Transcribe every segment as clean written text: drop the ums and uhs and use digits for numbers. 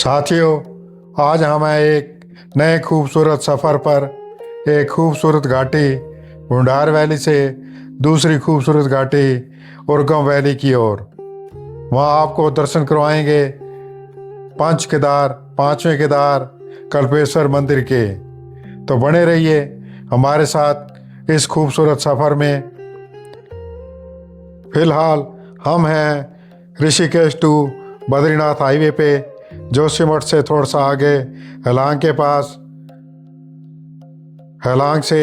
साथियों, आज हम हैं एक नए खूबसूरत सफ़र पर। एक खूबसूरत घाटी भुंडार वैली से दूसरी खूबसूरत घाटी उर्गम वैली की ओर। वहाँ आपको दर्शन करवाएंगे पंच केदार, पांचवें केदार कल्पेश्वर मंदिर के। तो बने रहिए हमारे साथ इस खूबसूरत सफ़र में। फिलहाल हम हैं ऋषिकेश टू बद्रीनाथ हाईवे पे, जोशीमठ से थोड़ा सा आगे हेलांग के पास। हेलांग से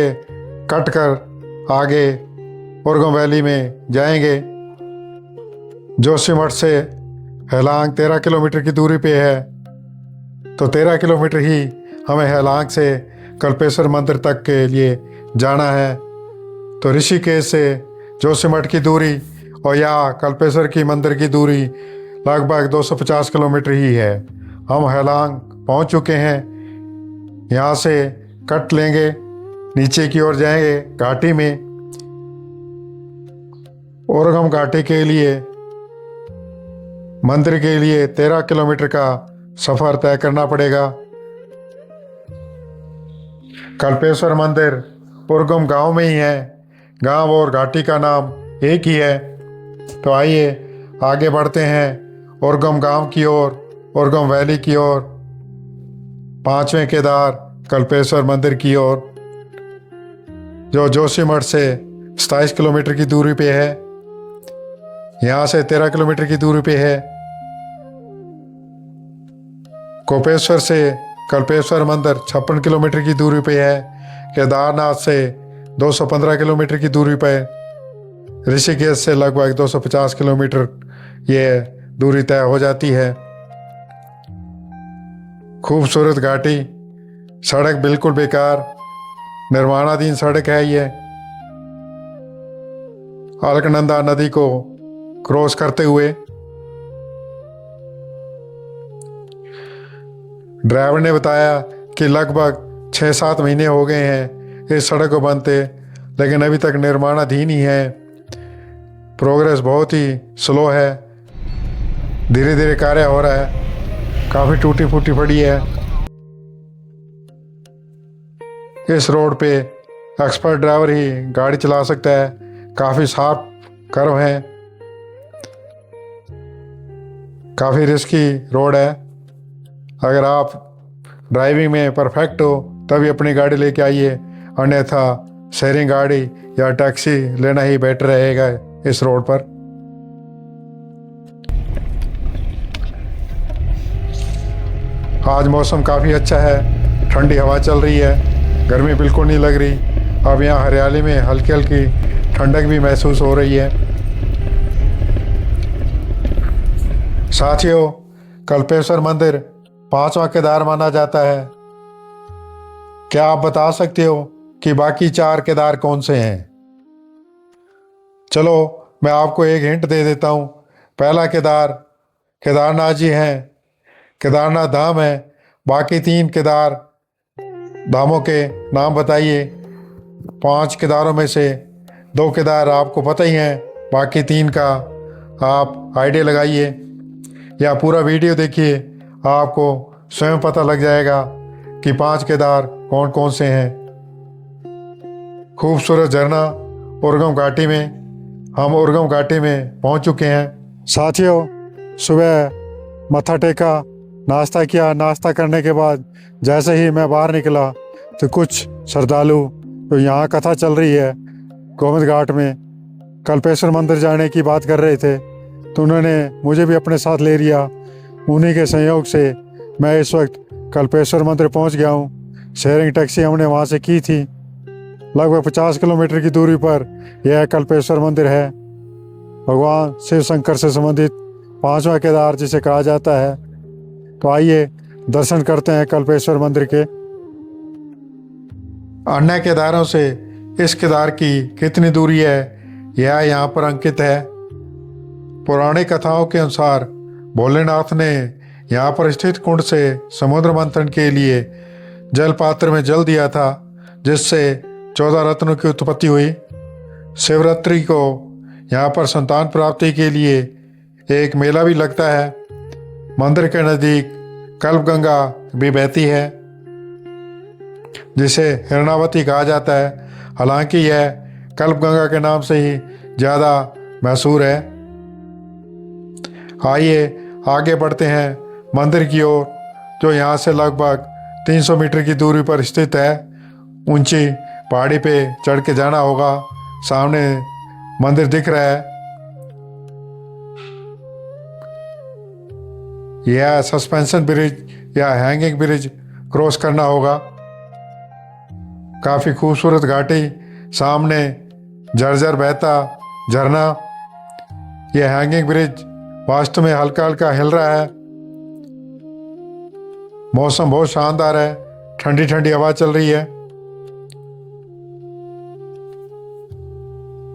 कट कर आगे उर्गम वैली में जाएंगे। जोशीमठ से हेलांग 13 किलोमीटर की दूरी पे है, तो 13 किलोमीटर ही हमें हेलांग से कल्पेश्वर मंदिर तक के लिए जाना है। तो ऋषिकेश से जोशीमठ की दूरी और यहाँ कल्पेश्वर की मंदिर की दूरी लगभग 250 किलोमीटर ही है। हम हेलांग पहुँच चुके हैं। यहाँ से कट लेंगे, नीचे की ओर जाएंगे घाटी में। उर्गम घाटी के लिए, मंदिर के लिए 13 किलोमीटर का सफ़र तय करना पड़ेगा। कल्पेश्वर मंदिर उर्गम गांव में ही है। गांव और घाटी का नाम एक ही है। तो आइए आगे बढ़ते हैं उर्गम गांव की ओर, उर्गम वैली की ओर, पांचवें केदार कल्पेश्वर मंदिर की ओर, जो जोशीमठ से 27 किलोमीटर की दूरी पे है। यहाँ से 13 किलोमीटर की दूरी पे है। कोपेश्वर से कल्पेश्वर मंदिर 56 किलोमीटर की दूरी पे है। केदारनाथ से 215 किलोमीटर की दूरी पर, ऋषिकेश से लगभग 250 किलोमीटर ये दूरी तय हो जाती है। खूबसूरत घाटी, सड़क बिल्कुल बेकार, निर्माणाधीन सड़क है ये। अलकनंदा नदी को क्रॉस करते हुए। ड्राइवर ने बताया कि लगभग 6-7 महीने हो गए हैं इस सड़क को बनते, लेकिन अभी तक निर्माणाधीन ही है। प्रोग्रेस बहुत ही स्लो है, धीरे धीरे कार्य हो रहा है, काफ़ी टूटी फूटी पड़ी है। इस रोड पे एक्सपर्ट ड्राइवर ही गाड़ी चला सकता है। काफ़ी शार्प कर्व है, काफ़ी रिस्की रोड है। अगर आप ड्राइविंग में परफेक्ट हो तभी अपनी गाड़ी लेके आइए, अन्यथा शेयरिंग गाड़ी या टैक्सी लेना ही बेटर रहेगा इस रोड पर। आज मौसम काफ़ी अच्छा है, ठंडी हवा चल रही है, गर्मी बिल्कुल नहीं लग रही। अब यहाँ हरियाली में हल्की हल्की ठंडक भी महसूस हो रही है। साथियों, कल्पेश्वर मंदिर 5वां केदार माना जाता है। क्या आप बता सकते हो कि बाकी 4 केदार कौन से हैं? चलो मैं आपको एक हिंट दे देता हूँ। पहला केदार केदारनाथ जी हैं, केदारनाथ धाम है। बाकी 3 केदार धामों के नाम बताइए। 5 केदारों में से 2 केदार आपको पता ही हैं, बाकी 3 का आप आइडिया लगाइए या पूरा वीडियो देखिए, आपको स्वयं पता लग जाएगा कि 5 केदार कौन कौन से हैं। खूबसूरत झरना उर्गम घाटी में, हम उर्गम घाटी में पहुंच चुके हैं। साथियों, सुबह मत्था टेका, नाश्ता किया। नाश्ता करने के बाद जैसे ही मैं बाहर निकला तो कुछ श्रद्धालु, तो यहाँ कथा चल रही है गोविंद घाट में, कल्पेश्वर मंदिर जाने की बात कर रहे थे, तो उन्होंने मुझे भी अपने साथ ले लिया। उन्हीं के संयोग से मैं इस वक्त कल्पेश्वर मंदिर पहुंच गया हूं। शेयरिंग टैक्सी हमने वहां से की थी। लगभग 50 किलोमीटर की दूरी पर यह कल्पेश्वर मंदिर है। भगवान शिव शंकर से संबंधित 5वां केदार जिसे कहा जाता है। तो आइए दर्शन करते हैं कल्पेश्वर मंदिर के। अन्य केदारों से इस केदार की कितनी दूरी है, यह यहाँ पर अंकित है। पौराणिक कथाओं के अनुसार भोलेनाथ ने यहाँ पर स्थित कुंड से समुद्र मंथन के लिए जल पात्र में जल दिया था, जिससे 14 रत्नों की उत्पत्ति हुई। शिवरात्रि को यहाँ पर संतान प्राप्ति के लिए एक मेला भी लगता है। मंदिर के नज़दीक कल्पगंगा भी बहती है, जिसे हिरणावती कहा जाता है। हालांकि यह कल्पगंगा के नाम से ही ज़्यादा मशहूर है। आइए आगे बढ़ते हैं मंदिर की ओर, जो यहाँ से लगभग 300 मीटर की दूरी पर स्थित है। ऊंची पहाड़ी पे चढ़ के जाना होगा। सामने मंदिर दिख रहा है। यह सस्पेंशन ब्रिज या हैंगिंग ब्रिज क्रॉस करना होगा। काफ़ी खूबसूरत घाटी, सामने झरझर बहता झरना। यह हैंगिंग ब्रिज वास्तव में हल्का हल्का हिल रहा है। मौसम बहुत शानदार है, ठंडी ठंडी हवा चल रही है।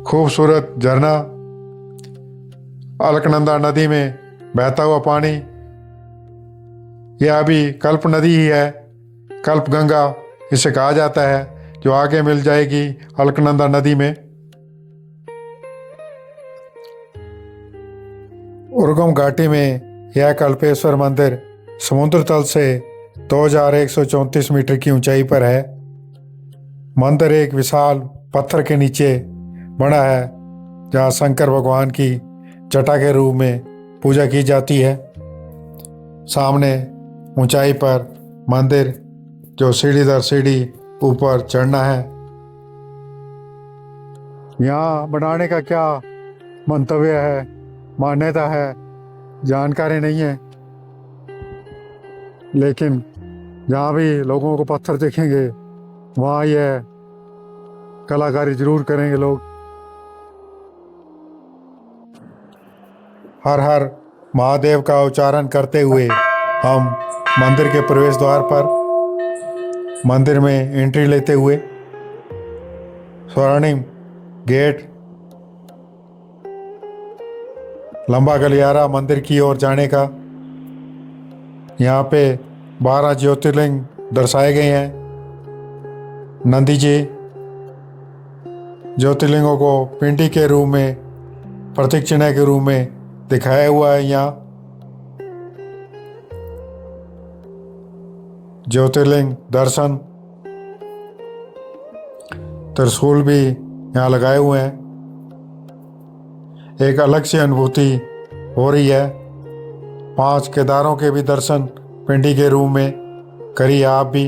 खूबसूरत झरना, अलकनंदा नदी में बहता हुआ पानी। यह अभी कल्प नदी ही है, कल्प गंगा इसे कहा जाता है, जो आगे मिल जाएगी अलकनंदा नदी में। उर्गम घाटी में यह कल्पेश्वर मंदिर समुद्र तल से 2134 मीटर की ऊंचाई पर है। मंदिर एक विशाल पत्थर के नीचे बना है, जहाँ शंकर भगवान की जटा के रूप में पूजा की जाती है। सामने ऊंचाई पर मंदिर, जो सीढ़ी दर सीढ़ी ऊपर चढ़ना है। यहाँ बनाने का क्या मंतव्य है, मान्यता है, जानकारी नहीं है, लेकिन जहाँ भी लोगों को पत्थर दिखेंगे वहाँ यह कलाकारी जरूर करेंगे लोग। हर हर महादेव का उच्चारण करते हुए हम मंदिर के प्रवेश द्वार पर, मंदिर में एंट्री लेते हुए, स्वर्णिम गेट, लंबा गलियारा मंदिर की ओर जाने का। यहाँ पे 12 ज्योतिर्लिंग दर्शाए गए हैं। नंदी जी ज्योतिर्लिंगों को पिंडी के रूप में, प्रतीक चिन्ह के रूप में दिखाया हुआ है। यहाँ ज्योतिर्लिंग दर्शन, त्रिशूल भी यहाँ लगाए हुए हैं। एक अलग सी अनुभूति हो रही है। 5 केदारों के भी दर्शन पिंडी के रूप में करिए आप भी।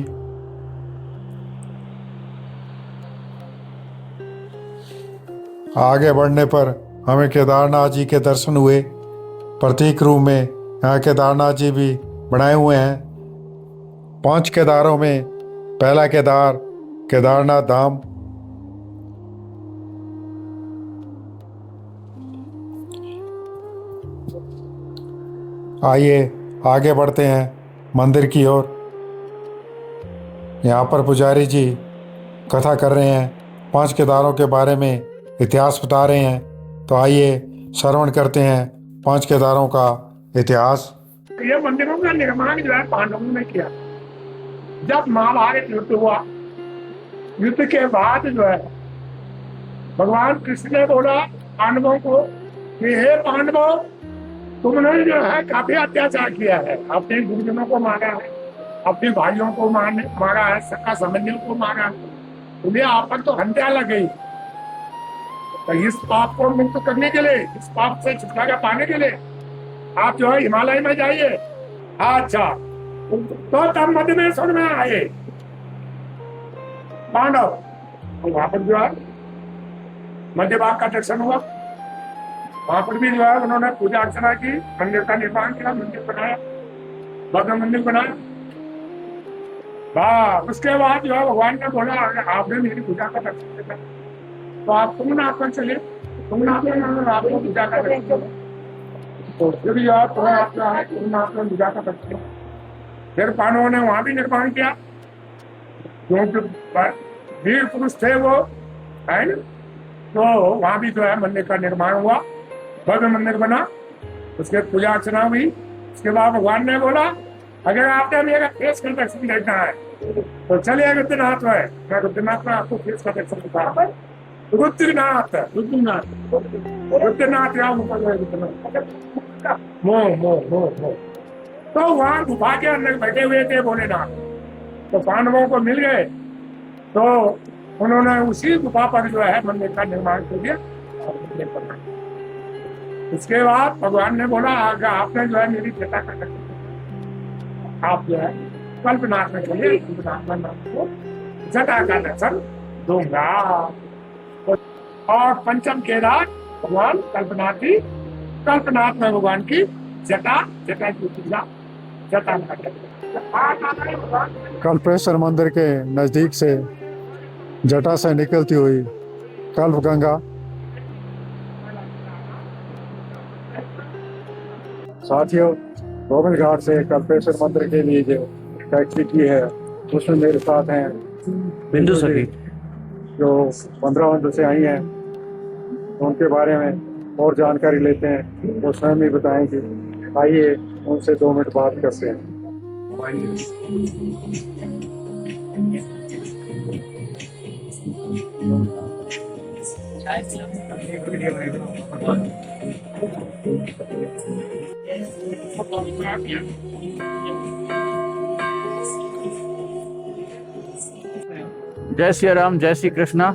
आगे बढ़ने पर हमें केदारनाथ जी के दर्शन हुए। प्रतीक रूप में यहाँ केदारनाथ जी भी बनाए हुए हैं। 5 केदारों में पहला केदार केदारनाथ धाम। आइए आगे बढ़ते हैं मंदिर की ओर। यहाँ पर पुजारी जी कथा कर रहे हैं, 5 केदारों के बारे में इतिहास बता रहे हैं। तो आइए श्रवण करते हैं 5 केदारों का इतिहास। ये मंदिरों का निर्माण जो है पांडवों ने किया। जब महाभारत युद्ध हुआ, युद्ध के बाद जो है भगवान कृष्ण ने बोला पांडवों को कि हे पांडवों, तुमने जो है काफी अत्याचार किया है, अपने गुरुजनों को मारा है, अपने भाइयों को मारा है, सखा संबंधियों को मारा है, तुम्हें आप पर तो हत्या लग गई। तो इस पाप को मुक्त करने के लिए, इस पाप से छुटकारा पाने के लिए आप जो है हिमालय में जाइए। अच्छा, तो तब मध्यमेश्वर में आए पांडव, तो वहां पर जो है मध्य भाग का दर्शन हुआ। वहां पर भी जो है उन्होंने पूजा अर्चना की, मंदिर का निर्माण किया, मंदिर बनाया, भव्य मंदिर बनाया। उसके बाद जो है भगवान ने बोला आपने मेरी पूजा का दर्शन किया, तो आप तुंगनाथ पर चले, तुंगनाथ में आपको पूजा का दर्शन। तो फिर जो है तुंगनाथ में पूजा का दर्शन। फिर पांडवों ने वहां भी निर्माण किया, क्योंकि वीर पुरुष थे वो, है ना। तो वहां भी जो है मंदिर का निर्माण हुआ, भव्य मंदिर बना, उसके पूजा अर्चना हुई। उसके बाद भगवान ने बोला अगर आपने मेरा फेस का दर्शन देखना है तो चलिए रुद्रनाथ में, मैं रुद्रनाथ में आपको फेस का दर्शन दिखा। रुद्रनाथ रुद्रनाथ रुद्रनाथ या मोह मोह मोह मोह मोह। तो वहां गुफा के अंदर बैठे हुए थे भोलेनाथ। तो पांडवों को मिल गए, तो उन्होंने उसी गुफा पर जो है मंदिर का निर्माण कर दिया और मंदिर बना। उसके बाद भगवान ने बोला, आगे आपने जो है मेरी जटा का दर्शन, आप जो है कल्पनाथ में चलिए, कल्पनाथ में आपको जटा का दर्शन दूंगा। और पंचम केदार भगवान कल्पनाथ में भगवान की जटा की पूजा, जटा का कल्पेश्वर मंदिर के नज़दीक से जटा से निकलती हुई कल्प गंगा साथियों, गोविंद घाट से कल्पेश्वर मंदिर के लिए जो टैक्सी की है उसमें मेरे साथ हैं बिंदु सखी, जो 15 मंदिर से आई हैं। उनके बारे में और जानकारी लेते हैं, वो स्वयं ही बताएंगे। आइए उनसे 2 मिनट बात करते हैं। जय श्री राम, जय श्री कृष्णा।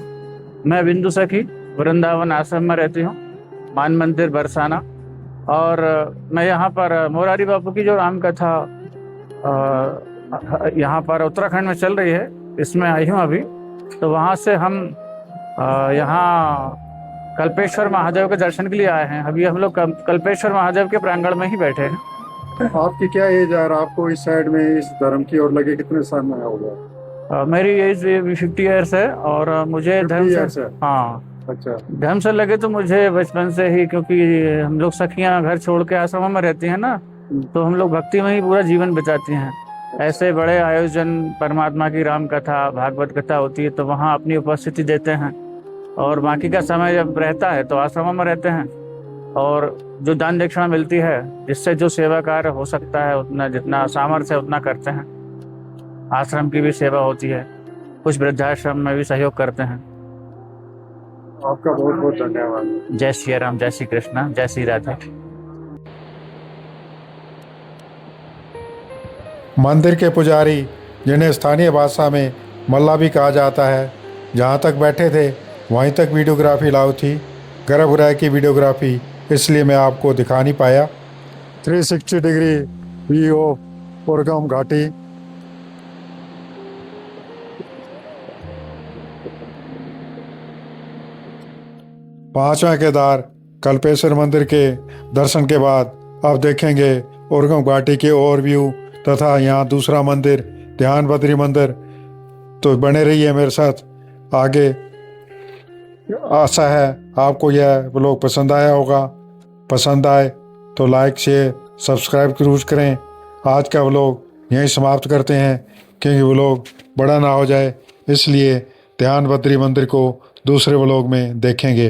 मैं बिंदु सखी वृंदावन आश्रम में रहती हूँ, मान मंदिर बरसाना। और मैं यहाँ पर मोरारी बापू की जो राम कथा यहाँ पर उत्तराखंड में चल रही है, इसमें आई हूँ अभी। तो वहाँ से हम यहाँ कल्पेश्वर महादेव के दर्शन के लिए आए हैं। अभी हम लोग कल्पेश्वर महादेव के प्रांगण में ही बैठे हैं। आपकी क्या एज है और आपको इस साइड में इस धर्म की ओर लगे कितने समय हो गया? मेरी एज 50 ईयर्स है और मुझे धर्म 50 years से, है। हाँ, अच्छा, धर्म से लगे तो मुझे बचपन से ही, क्योंकि हम लोग सखियां घर छोड़ के आश्रमों में रहती हैं ना, तो हम लोग भक्ति में ही पूरा जीवन बिताती हैं। ऐसे बड़े आयोजन, परमात्मा की राम कथा, भागवत कथा होती है तो वहाँ अपनी उपस्थिति देते हैं, और बाकी का समय जब रहता है तो आश्रमों में रहते हैं। और जो दान दक्षिणा मिलती है, जिससे जो सेवा कार्य हो सकता है उतना, जितना सामर्थ्य है उतना करते हैं। आश्रम की भी सेवा होती है, कुछ वृद्धाश्रम में भी सहयोग करते हैं। आपका बहुत बहुत धन्यवाद। जय श्री राम, जय श्री कृष्णा, जय श्री राधे। मंदिर के पुजारी, जिन्हें स्थानीय भाषा में मल्ला भी कहा जाता है, जहाँ तक बैठे थे वहीं तक वीडियोग्राफी अलाउ थी। गर्भगृह की वीडियोग्राफी इसलिए मैं आपको दिखा नहीं पाया। 360 डिग्री व्यू ऑफ उर्गम घाटी। पांचवा केदार कल्पेश्वर मंदिर के दर्शन के बाद अब देखेंगे उर्गम घाटी के ओवरव्यू तथा यहाँ दूसरा मंदिर ध्यान बद्री मंदिर। तो बने रहिए मेरे साथ आगे। आशा है आपको यह व्लॉग पसंद आया होगा। पसंद आए तो लाइक, शेयर, सब्सक्राइब जरूर करें। आज का व्लॉग यहीं समाप्त करते हैं, क्योंकि व्लॉग बड़ा ना हो जाए, इसलिए ध्यान बद्री मंदिर को दूसरे व्लॉग में देखेंगे।